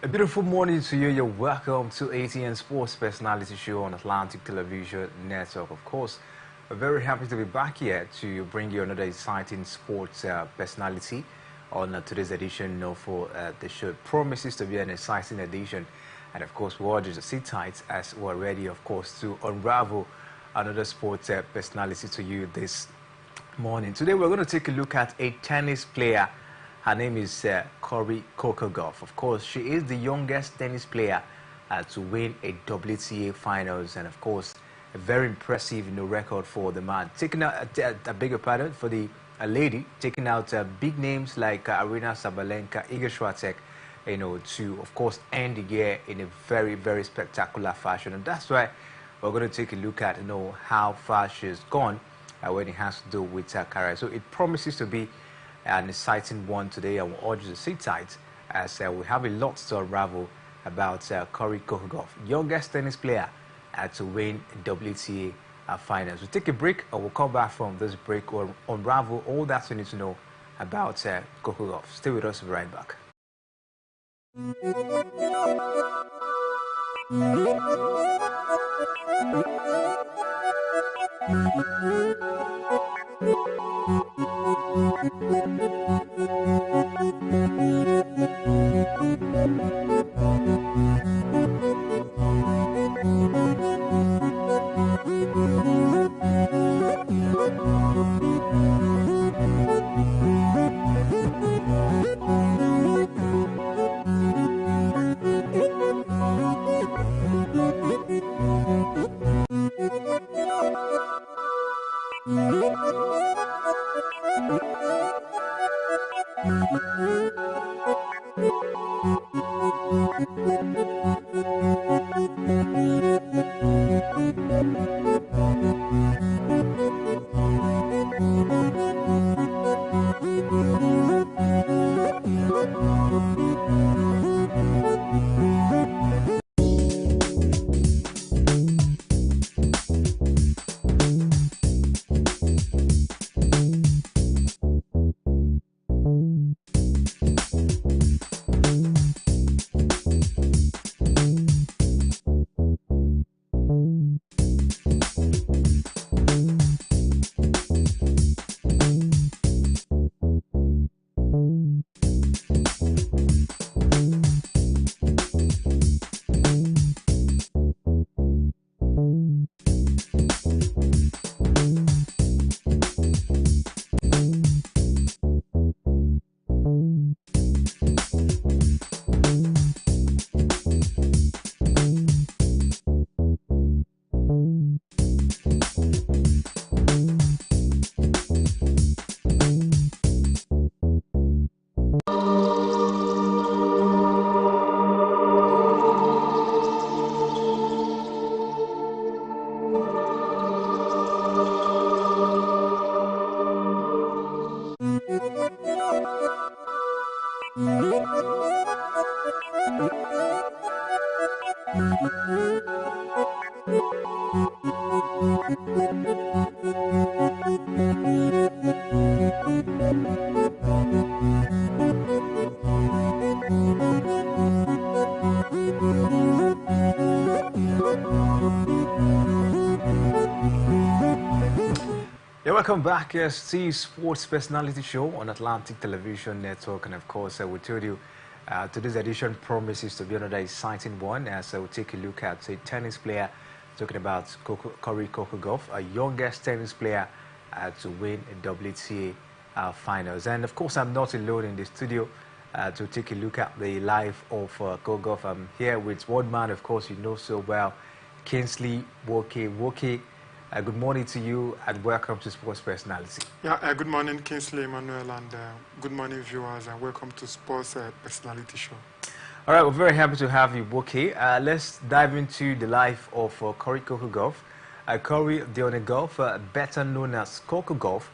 A beautiful morning to you. You're welcome to ATN Sports Personality Show on Atlantic Television Network. Of course, we're very happy to be back here to bring you another exciting sports personality on today's edition for the show. It promises to be an exciting edition. And of course, we'll just sit tight as we're ready, of course, to unravel another sports personality to you this morning. Today, we're going to take a look at a tennis player. Her name is Cory Kokogoff. Of course, she is the youngest tennis player to win a WTA finals, and of course, a very impressive record for the man. Taking out a bigger pardon for the lady, taking out big names like Aryna Sabalenka, Iga Swiatek, to of course end the year in a very, very spectacular fashion, and that's why we're going to take a look at how far she's gone when it has to do with her career. So it promises to be an exciting one today. I will urge you to sit tight as we have a lot to unravel about Cory Kokogoff, youngest tennis player to win WTA finals. We'll take a break and we'll come back from this break or unravel all that you need to know about Kokogoff. Stay with us, we'll be right back. Welcome back to Sports Personality Show on Atlantic Television Network, and of course we told you today's edition promises to be another exciting one as we'll take a look at a tennis player, talking about Cory Kokogoff, a youngest tennis player to win a WTA finals. And of course I'm not alone in the studio to take a look at the life of Kokogoff. I'm here with one man, of course, you know so well, Kingsley Woke. Good morning to you and welcome to Sports Personality. Yeah, good morning, Kingsley Emmanuel, and good morning, viewers, and welcome to Sports Personality Show. All right, we're very happy to have you, Woke. Let's dive into the life of Cory Kokogoff. Corey Dionegolf, better known as Coco Golf,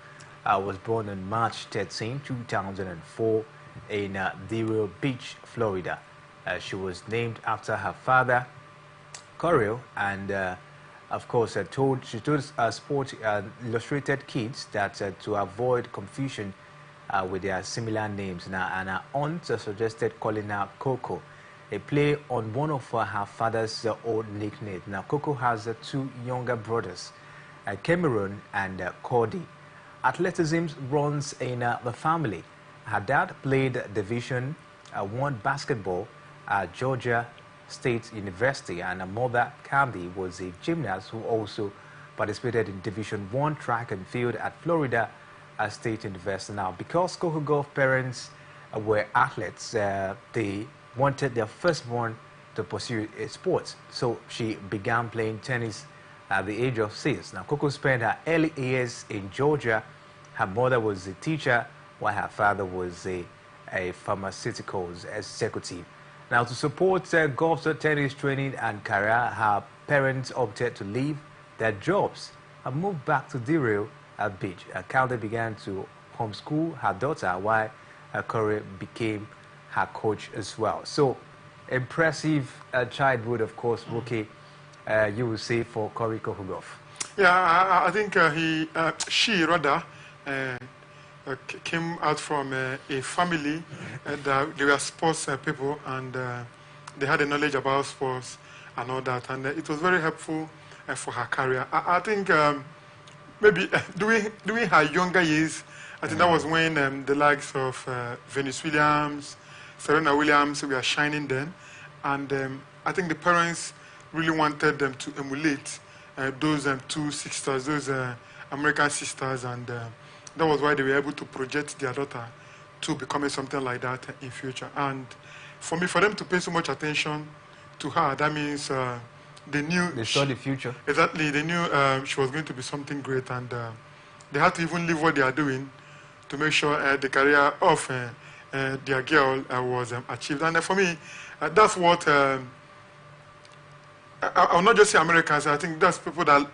was born on March 13, 2004 in Dero Beach, Florida. She was named after her father, Corio, and of course, she told Sport Illustrated Kids that to avoid confusion with their similar names, and her aunt suggested calling her Coco, a play on one of her father's old nicknames. Now, Coco has two younger brothers, Cameron and Cody. Athleticism runs in the family. Her dad played Division 1 basketball at Georgia State University, and her mother, Candy, was a gymnast who also participated in Division 1 track and field at Florida State University. Now, because Coco Golf parents were athletes, they wanted their firstborn to pursue sports, so she began playing tennis at the age of 6. Now, Coco spent her early years in Georgia. Her mother was a teacher, while her father was a pharmaceuticals executive. Now, to support golf, tennis training and career, her parents opted to leave their jobs and moved back to Dero Beach. Calde began to homeschool her daughter, while Corey became her coach as well. So, impressive childhood, of course, Wookie, you will say, for Corey Coco Golf. Yeah, I think she rather came out from a family that they were sports people, and they had a knowledge about sports and all that, and it was very helpful for her career. I think maybe during her younger years, I think that was when the likes of Venus Williams, Serena Williams were shining then, and I think the parents really wanted them to emulate those two sisters, those American sisters, and that was why they were able to project their daughter to becoming something like that in future. And for them to pay so much attention to her, that means they knew... They saw the future. Exactly. They knew she was going to be something great, and they had to even leave what they are doing to make sure the career of their girl was achieved. And for me, that's what... I'll not just say Americans. I think that's people that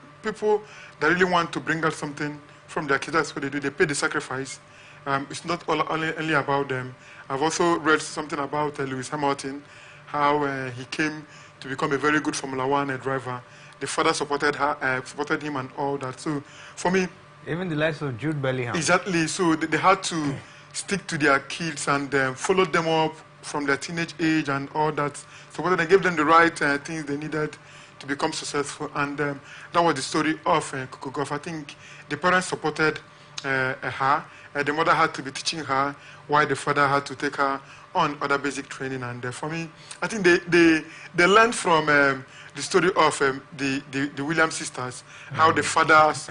really want to bring out something from their kids. That's what they do. They pay the sacrifice. It's not only about them. I've also read something about Lewis Hamilton, how he came to become a very good Formula One driver. The father supported him and all that. So for me, even the likes of Jude Bellingham. Exactly. So they had to stick to their kids and follow them up from their teenage age and all that. So they gave them the right things they needed to become successful, and that was the story of Coco Golf. I think the parents supported her. The mother had to be teaching her, while the father had to take her on other basic training. And for me, I think they learned from the story of the Williams sisters, how the fathers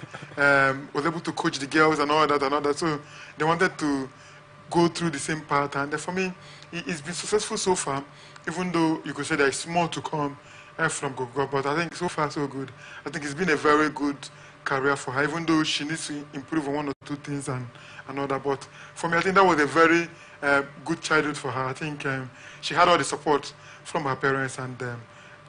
was able to coach the girls and all that. So they wanted to go through the same path. And for me, it's been successful so far, even though you could say there is more to come from Coco. But I think so far so good. I think it's been a very good career for her, even though she needs to improve on one or two things and all that. But for me, I think that was a very good childhood for her. I think she had all the support from her parents, and that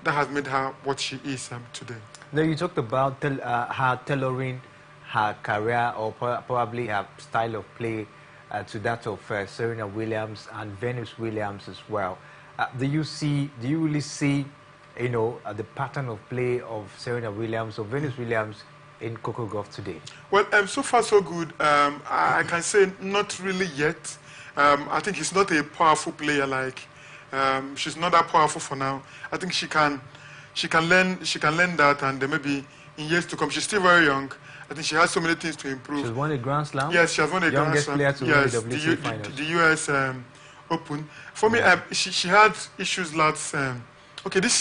has made her what she is today. Now, you talked about her tailoring her career, or probably her style of play to that of Serena Williams and Venus Williams as well. Do you really see, the pattern of play of Serena Williams or Venus Williams in Coco Golf today? Well, so far so good. I can say not really yet. I think she's not a powerful player. She's not that powerful for now. I think she can learn that, and maybe in years to come. She's still very young. I think she has so many things to improve. She's won a Grand Slam? Yes, she has won a Grand Slam. Youngest player to win the WTA finals. The US Open. For me, she had issues this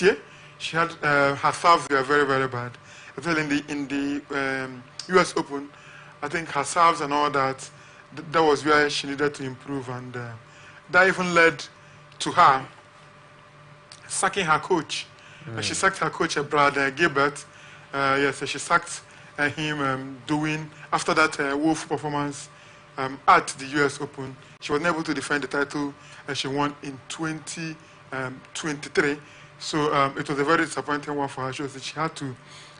year, she had her serves were very, very bad. In the US Open, I think her serves and all that, that was where she needed to improve, and that even led to her sacking her coach. She sacked her coach, Brad Gilbert. Yes, she sacked him after that woeful performance at the US Open. She was unable to defend the title she won in 2023. So it was a very disappointing one for her. She had to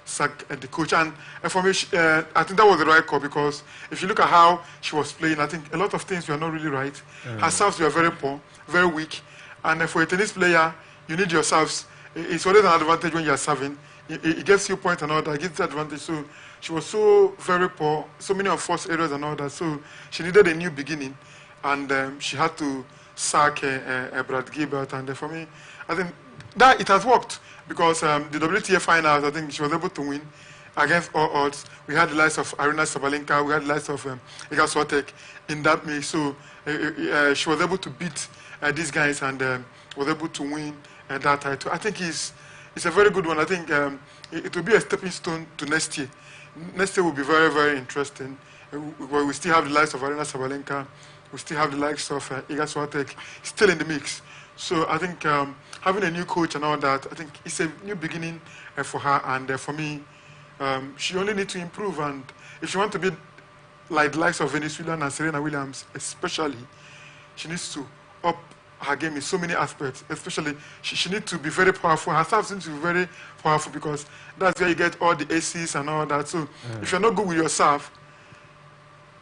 sack the coach. And for me, I think that was the right call, because if you look at how she was playing, I think a lot of things were not really right. Her serves were very poor, very weak. And for a tennis player, you need your serves. It's always an advantage when you're serving. It gets you points and all that. It gives the advantage. So she was so very poor, so many of force errors and all that. So she needed a new beginning, and she had to sack Brad Gilbert. And for me, I think that it has worked, because the WTA finals, I think she was able to win against all odds. We had the likes of Arina Sabalenka, we had the likes of Iga Swiatek in that mix. So she was able to beat these guys, and was able to win that title. I think it's a very good one. I think it will be a stepping stone to next year. Next year will be very, very interesting. We still have the likes of Arina Sabalenka. We still have the likes of Iga Swiatek still in the mix. So I think having a new coach and all that, I think it's a new beginning for her. And for me, she only needs to improve. And if she wants to be like the likes of Venezuela and Serena Williams, especially, she needs to up her game in so many aspects. Especially, she needs to be very powerful. Her serve seems to be very powerful, because that's where you get all the aces and all that. So if you're not good with your serve,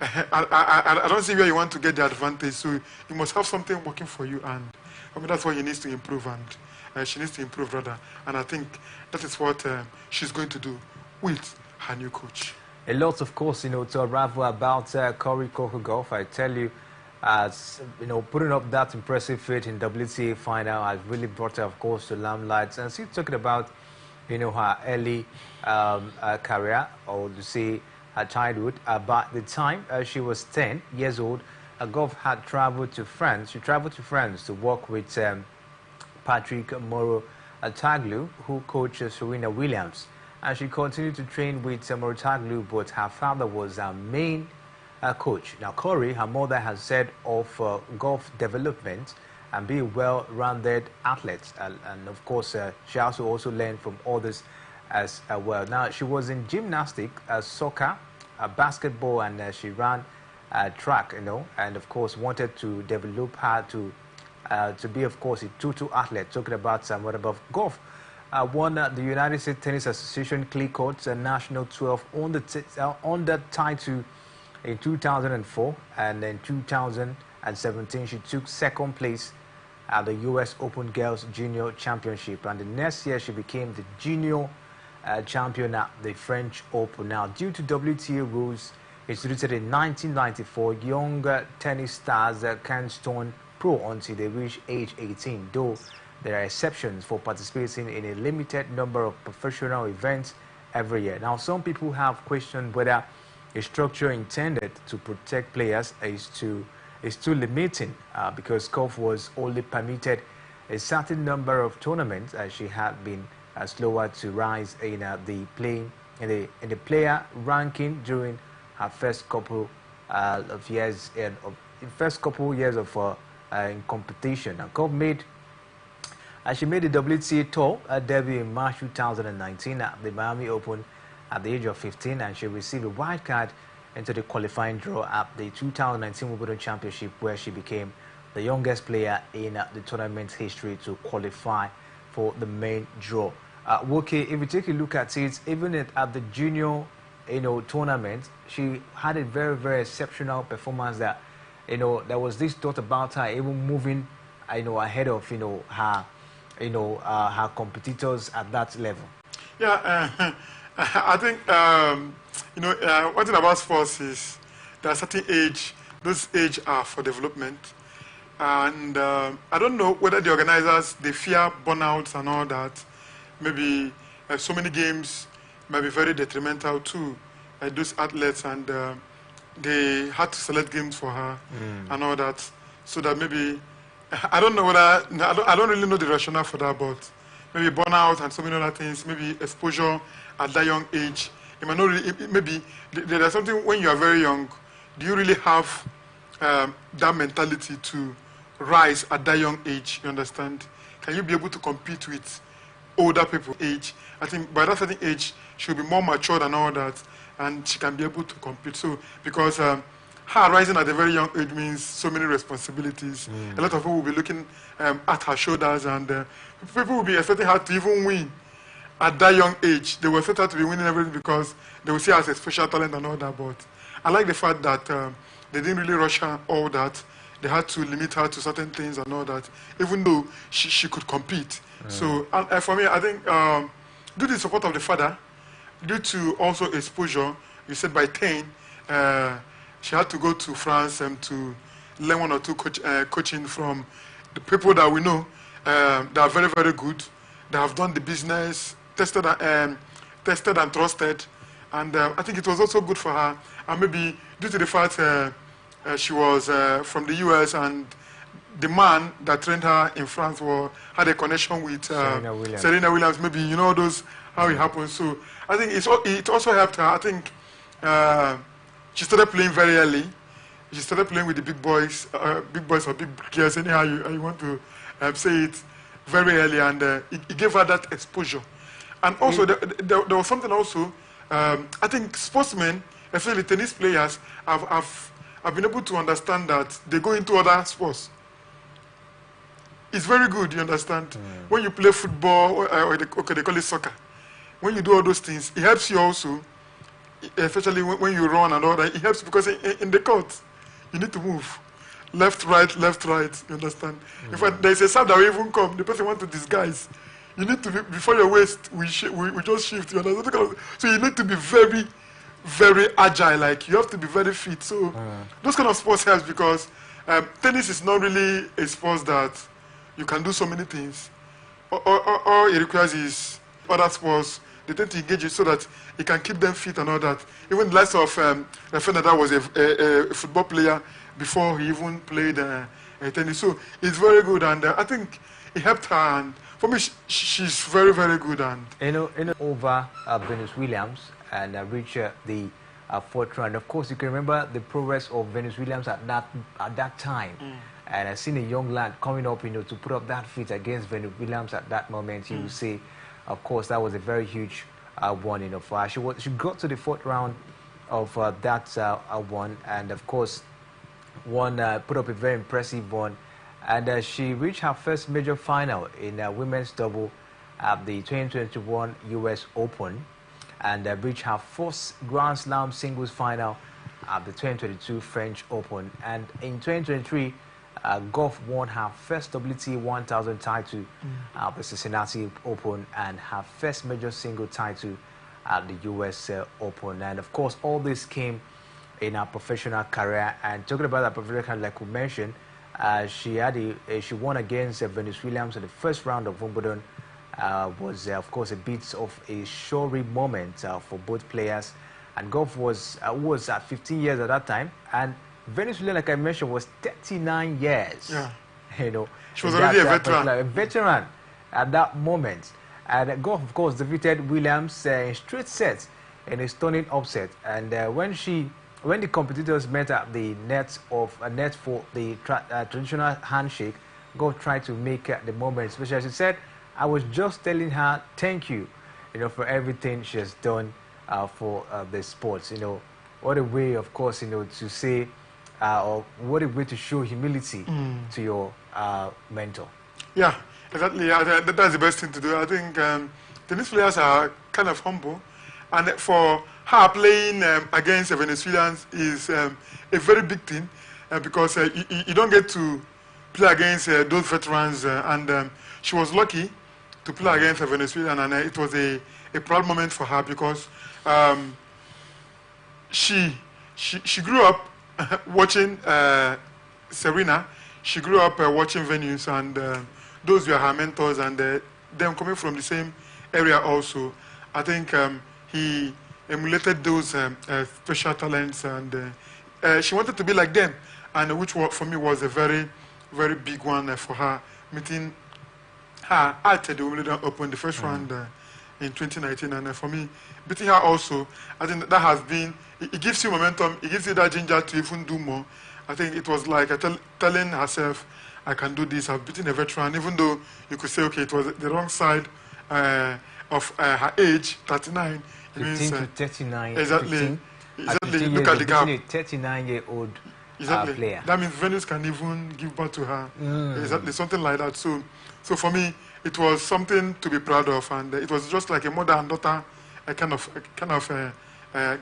I don't see where you want to get the advantage. So you must have something working for you, and I mean that's what you need to improve, and she needs to improve rather. And I think that is what she's going to do with her new coach. A lot, of course, to unravel about Corey Kokogov. I tell you, as putting up that impressive feat in WTA final has really brought her, of course, to limelight. And she's talking about, her early career, or to say her childhood. By the time she was 10 years old, Gov had traveled to France. She traveled to France to work with Patrick Mouratoglou, who coaches Serena Williams. And she continued to train with Mouratoglou, but her father was her main coach. Now, Corey, her mother, has said of golf development and be a well-rounded athlete. And of course, she also learned from others as well. Now, she was in gymnastics, soccer, basketball, and she ran track, and of course wanted to develop her to be, of course, a total athlete. Talking about what about golf? Won the United States Tennis Association Clay Courts National 12 on the title in 2004, and in 2017 she took second place at the U.S. Open Girls Junior Championship, and the next year she became the junior champion at the French Open. Now, due to WTA rules instituted in 1994, young tennis stars can't turn pro until they reach age 18, though there are exceptions for participating in a limited number of professional events every year. Now, some people have questioned whether a structure intended to protect players is too limiting, because golf was only permitted a certain number of tournaments, as she had been slower to rise in the player ranking during her first couple of years in competition. Now, golf she made the WTA Tour debut in March 2019 at the Miami Open at the age of 15, and she received a wild card into the qualifying draw at the 2019 Wimbledon Championship, where she became the youngest player in the tournament history to qualify for the main draw. Okay, if we take a look at it, even at the junior tournament, she had a very, very exceptional performance. That there was this thought about her even moving ahead of her competitors at that level. Yeah, I think one thing about sports is there are certain age. Those age are for development, and I don't know whether the organizers, they fear burnouts and all that. Maybe so many games might be very detrimental to those athletes, and they had to select games for her and all that, so that maybe I don't know whether I don't really know the rationale for that, but maybe burnout and so many other things, maybe exposure at that young age. It might not really, maybe there's something when you are very young. Do you really have that mentality to rise at that young age? You understand? Can you be able to compete with older people age? I think by that certain age, she'll be more mature and all that, and she can be able to compete. So, because her rising at a very young age means so many responsibilities. A lot of people will be looking at her shoulders, and people will be expecting her to even win at that young age, they were set out to be winning everything because they would see her as a special talent and all that. But I like the fact that they didn't really rush her all that. They had to limit her to certain things and all that, even though she could compete. So for me, I think due to the support of the father, due to also exposure, you said by 10, she had to go to France to learn one or two coaching from the people that we know that are very, very good, that have done the business, tested and trusted. And I think it was also good for her. And maybe due to the fact she was from the US and the man that trained her in France had a connection with Serena Williams. Maybe you know those how it happens. So I think it also helped her. I think she started playing very early. She started playing with the big boys or big girls, anyhow you want to say it, very early, and it gave her that exposure. And also there was something also. I think sportsmen, especially tennis players, have been able to understand that they go into other sports. It's very good, you understand? When you play football, or they call it soccer, when you do all those things, it helps you also, especially when you run and all that. It helps because in the court, you need to move. Left, right, you understand? In fact, there's a sound that will even come. The person wants to disguise. You need to be, before your waist, we just shift, you understand? So you need to be very, very agile. Like, you have to be very fit. So those kind of sports helps because tennis is not really a sport that you can do so many things. All it requires is other sports. They tend to engage it so that it can keep them fit and all that. Even the likes of Rafael Nadal was a football player before he even played tennis. So it's very good, and I think it helped her. And for me, she's very, very good. And over Venus Williams and reach the fourth round. Of course, you can remember the progress of Venus Williams at that time. And I've seen a young lad coming up, to put up that feat against Venus Williams at that moment. You will say, of course, that was a very huge one, for her. She got to the fourth round of that one, and of course, put up a very impressive one. And she reached her first major final in women's double at the 2021 US Open, and reached her first Grand Slam singles final at the 2022 French Open. And in 2023, Goff won her first WTA 1000 title at the Cincinnati Open and her first major single title at the US Open. And of course, all this came in her professional career. And talking about her professional career, like we mentioned, she won against Venus Williams in the first round of Wimbledon. Was of course a bit of a showy moment for both players. And Goff was at 15 years at that time, and Venus Williams, like I mentioned, was 39 years. Yeah. She was already a veteran. A veteran at that moment. And Goff, of course, defeated Williams in straight sets in a stunning upset. And when the competitors met at the net for the traditional handshake, Goff tried to make the moment special. She said, "I was just telling her thank you, for everything she has done for the sports." What a way, of course, to say. Or what a way to show humility to your mentor. Yeah, exactly. That's the best thing to do. I think tennis players are kind of humble, and for her playing against Venezuelans is a very big thing because you don't get to play against those veterans, and she was lucky to play against a Venezuelan, and it was a proud moment for her because she grew up watching Serena. She grew up watching Venus, and those were her mentors, and them coming from the same area also. I think he emulated those special talents, and she wanted to be like them, and which for me was a very, very big one for her, meeting her at the Wimbledon Open, the first round in 2019, and for me, beating her also, I think that has been, it gives you momentum, it gives you that ginger to even do more. I think it was like telling herself, I can do this, I've beaten a veteran, even though you could say, okay, it was the wrong side of her age, 39. 15 to 39. Exactly. 15, exactly. Look at the gap. A 39-year-old exactly. player. That means Venus can even give birth to her. Exactly, something like that. So for me, it was something to be proud of, and it was just like a mother and daughter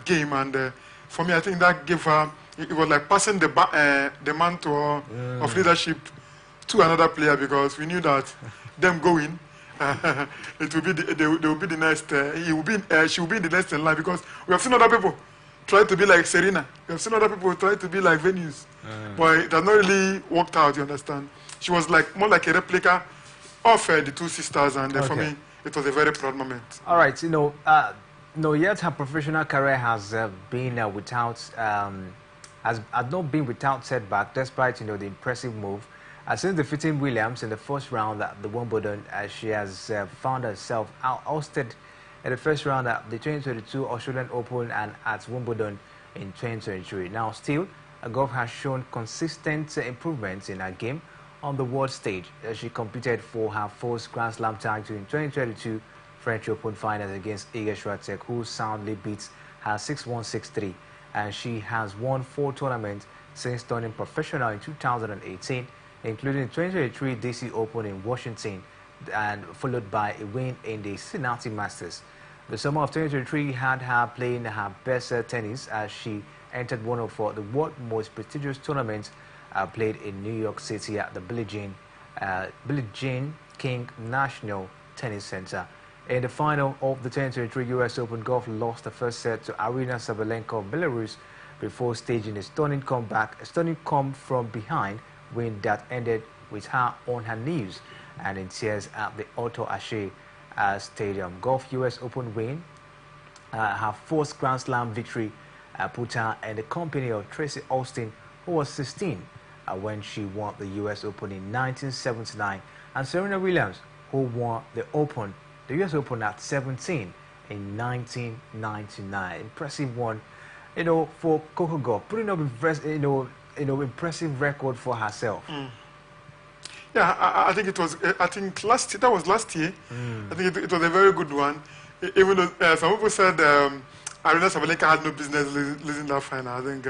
game. And for me, I think that gave her, it was like passing the mantle of leadership to another player, because we knew that them going, it will be they will be the next. She will be the next in line, because we have seen other people try to be like Serena. We have seen other people try to be like Venus, but it has not really worked out. You understand? She was like more like a replica of the two sisters, and for me, it was a very proud moment. All right, yet her professional career has been without has not been without setback, despite the impressive move. Since defeating Williams in the first round at the Wimbledon, she has found herself ousted in the first round at the 2022 Australian Open and at Wimbledon in 2023. Now, still, Gauff has shown consistent improvements in her game on the world stage. She competed for her first Grand Slam title in 2022 French Open finals against Iga Swiatek, who soundly beats her 6-1, 6-3. And she has won 4 tournaments since turning professional in 2018, including 2023 DC Open in Washington, and followed by a win in the Cincinnati Masters. The summer of 2023 had her playing her best tennis as she entered one of the world's most prestigious tournaments played in New York City at the Billie Jean King National Tennis Center. In the final of the 2023 US Open, Gauff lost the first set to Aryna Sabalenka of Belarus before staging a stunning come from behind win that ended with her on her knees and in tears at the Otto Ashe Stadium. Gauff US Open win, her first Grand Slam victory, put her in the company of Tracy Austin, who was 16 when she won the US Open in 1979, and Serena Williams, who won the US Open at 17 in 1999. Impressive one, for Coco Gauff, putting up impressive record for herself. Yeah, I think it was. I think that was last year. I think it was a very good one. Even though some people said Aryna Sabalenka had no business losing that final. I think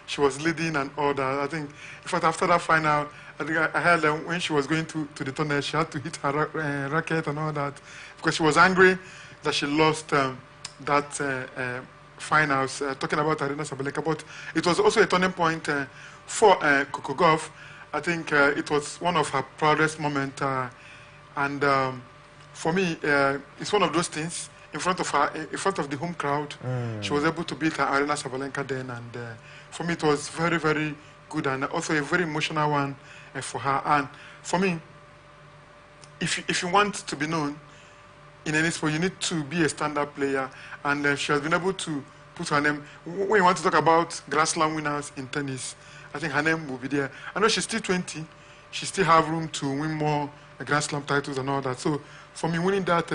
she was leading and all that. I think, in fact, after that final, I think I heard when she was going to the tournament, she had to hit her racket and all that, because she was angry that she lost that finals. Talking about Aryna Sabalenka, but it was also a turning point for Coco Gauff. I think it was one of her proudest moments, and for me, it's one of those things. In front of her, in front of the home crowd, she was able to beat Aryna Sabalenka then, and for me, it was very, very good, and also a very emotional one for her. And for me, if you want to be known in any sport, you need to be a standard player, and she has been able to put her name. When you want to talk about Grand Slam winners in tennis, I think her name will be there. I know she's still 20. She still have room to win more Grand Slam titles and all that. So for me, winning that,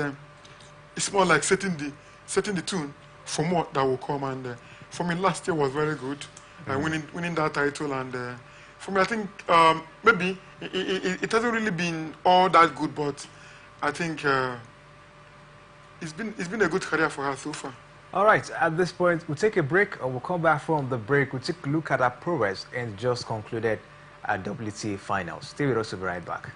it's more like setting the tune for more that will come. And for me, last year was very good, winning that title. And for me, I think maybe it hasn't really been all that good, but I think it's been a good career for her so far. All right, at this point, we'll take a break, or we'll come back from the break. We'll take a look at our progress and just concluded our WTA finals. Stay with us, we'll be right back.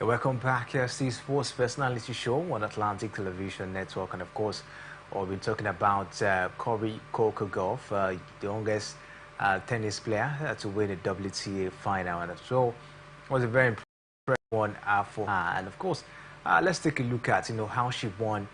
Welcome back to the Sports Personality Show on Atlantic Television Network, and of course, we've been talking about Corey Kokogov, the youngest tennis player to win a WTA final, and so it was a very impressive one for her. And of course, let's take a look at how she won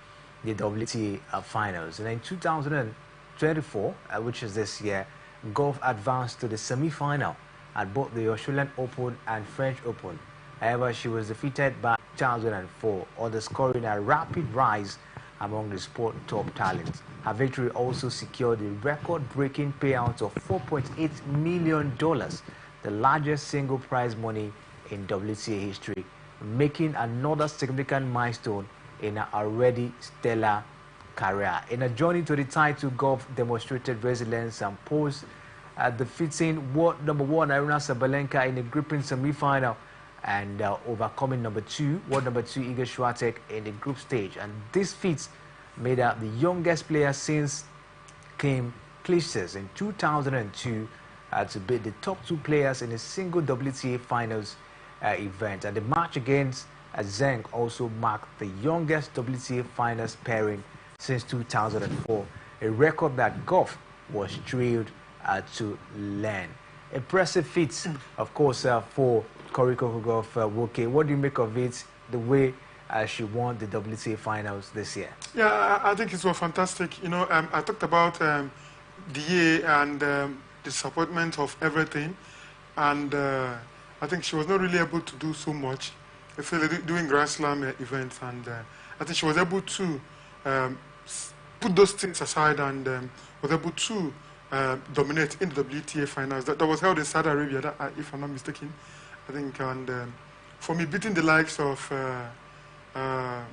the WTA finals. And in 2024, which is this year, Gauff advanced to the semi-final at both the Australian Open and French Open. However, she was defeated by 2004, underscoring a rapid rise among the sport top talents. Her victory also secured a record-breaking payout of $4.8 million, the largest single prize money in WTA history, making another significant milestone in her already stellar career. In a journey to the title, Gauff demonstrated resilience and posed at defeating world number 1 Aryna Sabalenka in the gripping semi-final, and overcoming world number 2 Iga Swiatek in the group stage. And this feat made her the youngest player since Kim Clijsters in 2002 to beat the top 2 players in a single WTA finals event. And the match against Zheng also marked the youngest WTA finals pairing since 2004, a record that Gauff was thrilled to learn. Impressive feats, of course, for Corey Kokogov. What do you make of it, the way she won the WTA finals this year? Yeah, I think it was fantastic. I talked about the year and the disappointment of everything, and I think she was not really able to do so much, especially doing Grand Slam events, and I think she was able to put those things aside and was able to dominate in the WTA finals. That was held in Saudi Arabia, if I'm not mistaken. I think, and for me, beating the likes of, there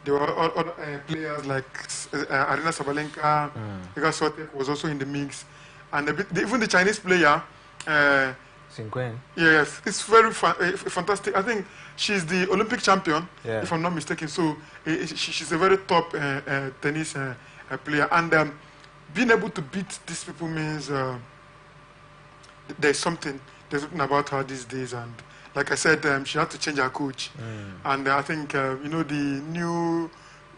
were other players like Aryna Sabalenka, Iga Swiatek was also in the mix, and even the Chinese player, Qin. Yes, it's very fantastic. I think she's the Olympic champion, if I'm not mistaken. So she's a very top tennis player, and being able to beat these people means there's something about her these days. And like I said, she had to change her coach, and I think the new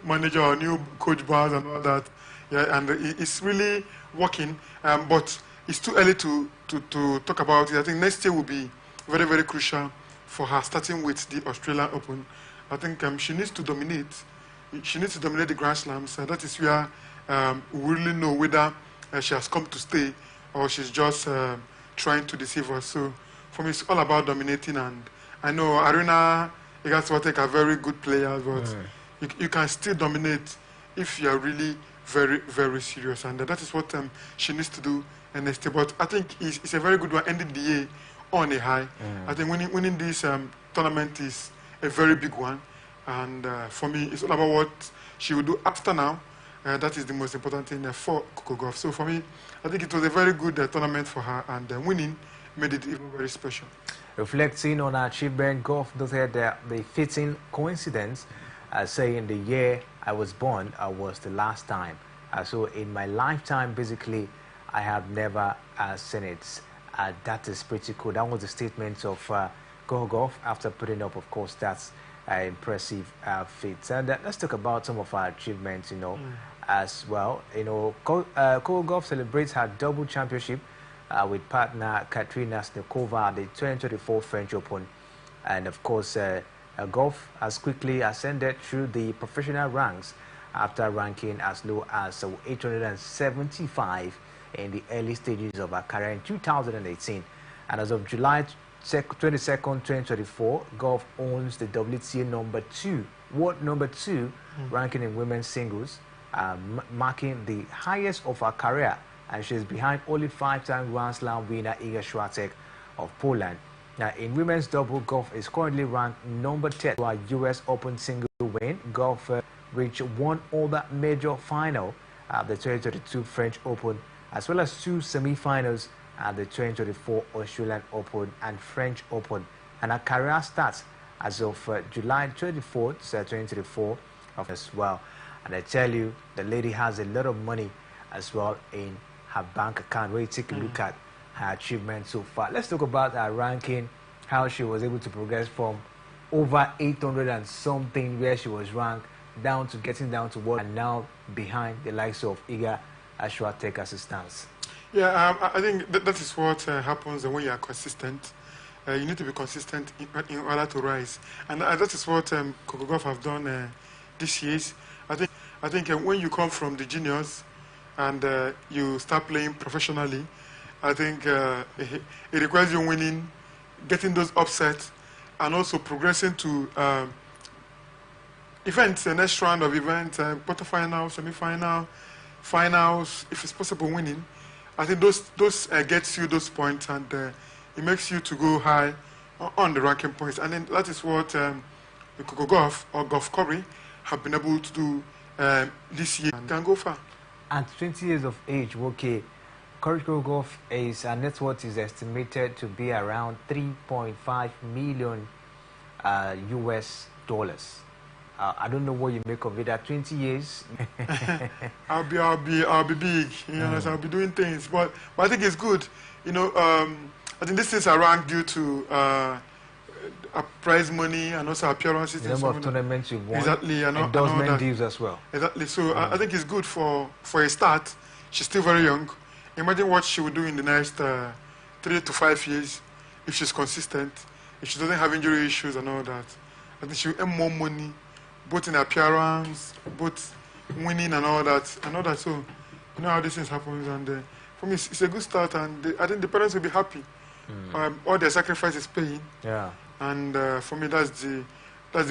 manager or new coach bars and all that, and it's really working. But it's too early to talk about it. I think next year will be very, very crucial for her, starting with the Australian Open. I think she needs to dominate. She needs to dominate the Grand Slams. That is where we really know whether she has come to stay or she's just trying to deceive us. So for me, it's all about dominating. And I know Aryna, Iga Swiatek are very good players, but you can still dominate if you are really very, very serious. And that is what she needs to do. But I think it's a very good one, ending the year on a high. I think winning this tournament is a very big one. And for me, it's all about what she will do after now. That is the most important thing for Kokogov. So for me, I think it was a very good tournament for her, and winning made it even very special. Reflecting on her achievement, Gauff noted the fitting coincidence, saying the year I was born was the last time. So in my lifetime, basically, I have never seen it. That is pretty cool. That was the statement of Kokogov after putting up, of course, that's impressive feat. And let's talk about some of our achievements, as well. Kokogov celebrates her double championship with partner Katerina Snikova at the 2024 French Open. And of course, Gauff has quickly ascended through the professional ranks after ranking as low as 875 in the early stages of her career in 2018. And as of July 22nd, 2024, Gulf owns the WTA world number two ranking in women's singles, marking the highest of her career, and she's behind only five-time Grand Slam winner Iga Swiatek of Poland. Now, in women's double, Gulf is currently ranked number 10. For our U.S. Open single win, Gulf reached one other major final at the 2022 French Open, as well as two semi-finals at the 2024 Australian Open and French Open. And her career starts as of July 24th, 2024 as well. And I tell you, the lady has a lot of money as well in her bank account. Where you take a look at her achievements so far. Let's talk about her ranking, how she was able to progress from over 800 and something where she was ranked down to getting down to what, and now behind the likes of Iga Swiatek as it stands. Yeah, I think that is what happens when you are consistent. You need to be consistent in order to rise, and that is what Coco Gauff have done this year. I think when you come from the juniors and you start playing professionally, I think it requires you winning, getting those upsets, and also progressing to events, the next round of events, quarterfinal, semi-final, finals, if it's possible, winning. I think those gets you those points, and it makes you to go high on the ranking points. And then that is what Coco Gauff or Gauff Curry have been able to do this year. Can go far. At 20 years of age, okay, Coco Gauff her net worth is estimated to be around 3.5 million US dollars. I don't know what you make of it. At 20 years, I'll be big. You know, I'll be doing things. But I think it's good. You know, I think these things are ranked due to prize money and also appearances. The number of tournaments you've won. Exactly, endorsement deals as well. Exactly. So I think it's good for a start. She's still very young. Imagine what she would do in the next 3 to 5 years if she's consistent, if she doesn't have injury issues and all that. I think she'll earn more money, both in appearance, both winning and all that. So you know how these things happen. And for me, it's a good start, and I think the parents will be happy. All their sacrifice is paying. Yeah. And for me, that's the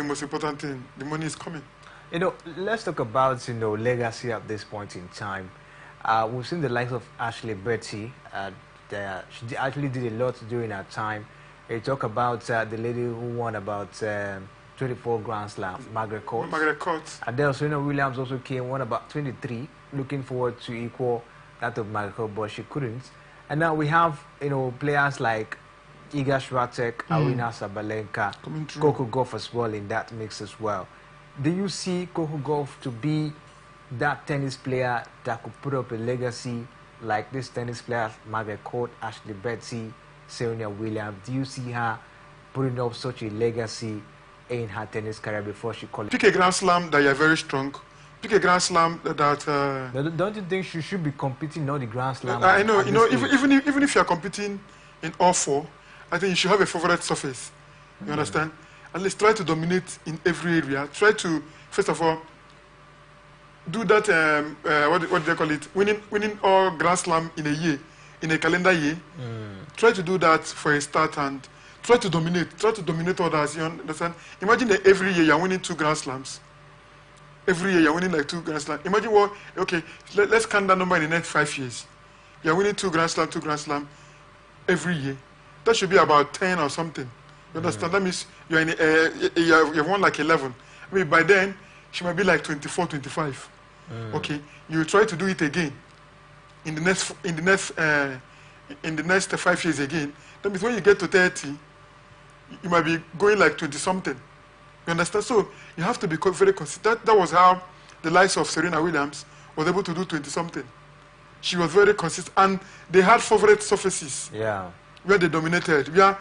most important thing. The money is coming. You know, let's talk about legacy at this point in time. We've seen the likes of Ashley Betty. She actually did a lot during her time. You talk about the lady who won about 24 Grand Slams, Margaret Court. And then Serena Williams also won about 23, looking forward to equal that of Margaret Court, but she couldn't. And now we have players like Iga Swiatek, Aryna Sabalenka, Coco Gauff as well in that mix as well. Do you see Coco Gauff to be that tennis player that could put up a legacy like this tennis player, Margaret Court, Ashley Betty, Serena Williams? Do you see her putting up such a legacy in her tennis career before she qualified? Pick a Grand Slam that you're very strong. Pick a Grand Slam that... Don't you think she should be competing in all the Grand Slam? I know, even if you're competing in all four, I think you should have a favorite surface. You understand? At least try to dominate in every area. Try to, first of all, do that, what do they call it? Winning all Grand Slam in a year, in a calendar year. Try to do that for a start and try to dominate. Try to dominate others, you understand? Imagine that every year you're winning 2 Grand Slams. Every year you're winning like 2 Grand Slams. Imagine what, okay, let's count that number in the next 5 years. You're winning 2 Grand Slam every year. That should be about 10 or something. You understand? That means you're in you've won like 11. I mean, by then, she might be like 24, 25. Okay, you try to do it again in the next 5 years again. That means when you get to 30, you might be going like 20 something. You understand? So you have to be very consistent. That was how the likes of Serena Williams was able to do 20 something. She was very consistent, and they had favorite surfaces. Yeah. Where they dominated. Now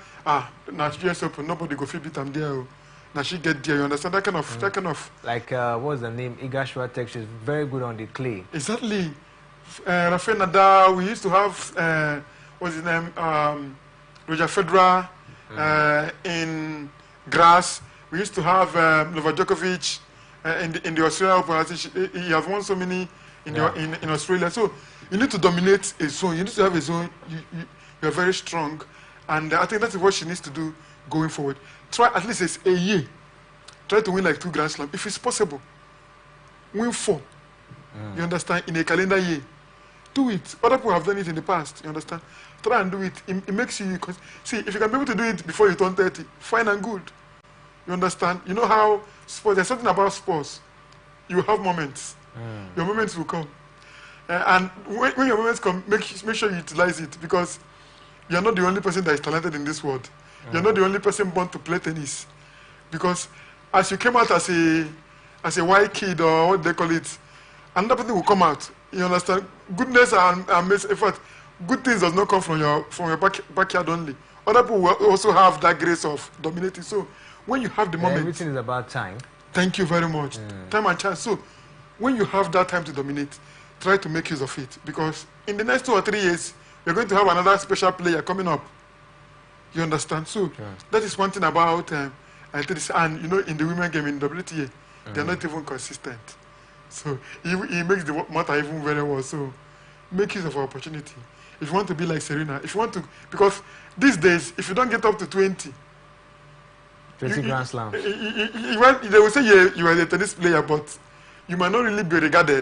US Open, nobody go fit beat them there. Now she get there, you understand? That kind of like what's the name? Iga Swiatek, she's very good on the clay. Exactly. Rafael Nadal, we used to have what's his name? Roger Federer in grass. We used to have Novak Djokovic in the Australian Open. I think he has won so many in Australia. So you need to dominate a zone. You need to have a zone. You're very strong, And I think that's what she needs to do going forward. Try at least a year. Try to win like 2 Grand Slams. If it's possible, win 4. You understand? In a calendar year. Do it. Other people have done it in the past. You understand? Try and do it. It makes you... See, if you can be able to do it before you turn 30, fine and good. You understand? You know how sports... There's something about sports. You have moments. Your moments will come. And when your moments come, make sure you utilize it, because you're not the only person that is talented in this world. You're not the only person born to play tennis. Because as you came out as a white kid, or what they call it, another person will come out. You understand? Goodness and effort. Good things does not come from your backyard only. Other people will also have that grace of dominating. So when you have the moment... Everything is about time. Thank you very much. Time and chance. So when you have that time to dominate, try to make use of it. Because in the next 2 or 3 years, you're going to have another special player coming up. You understand? So that is one thing about athletics. And you know, in the women game in WTA, they're not even consistent. So he makes the matter even very well. So make use of our opportunity. If you want to be like Serena, if you want to, because these days, if you don't get up to 20 Grand Slams. They will say you are a tennis player, but you might not really be regarded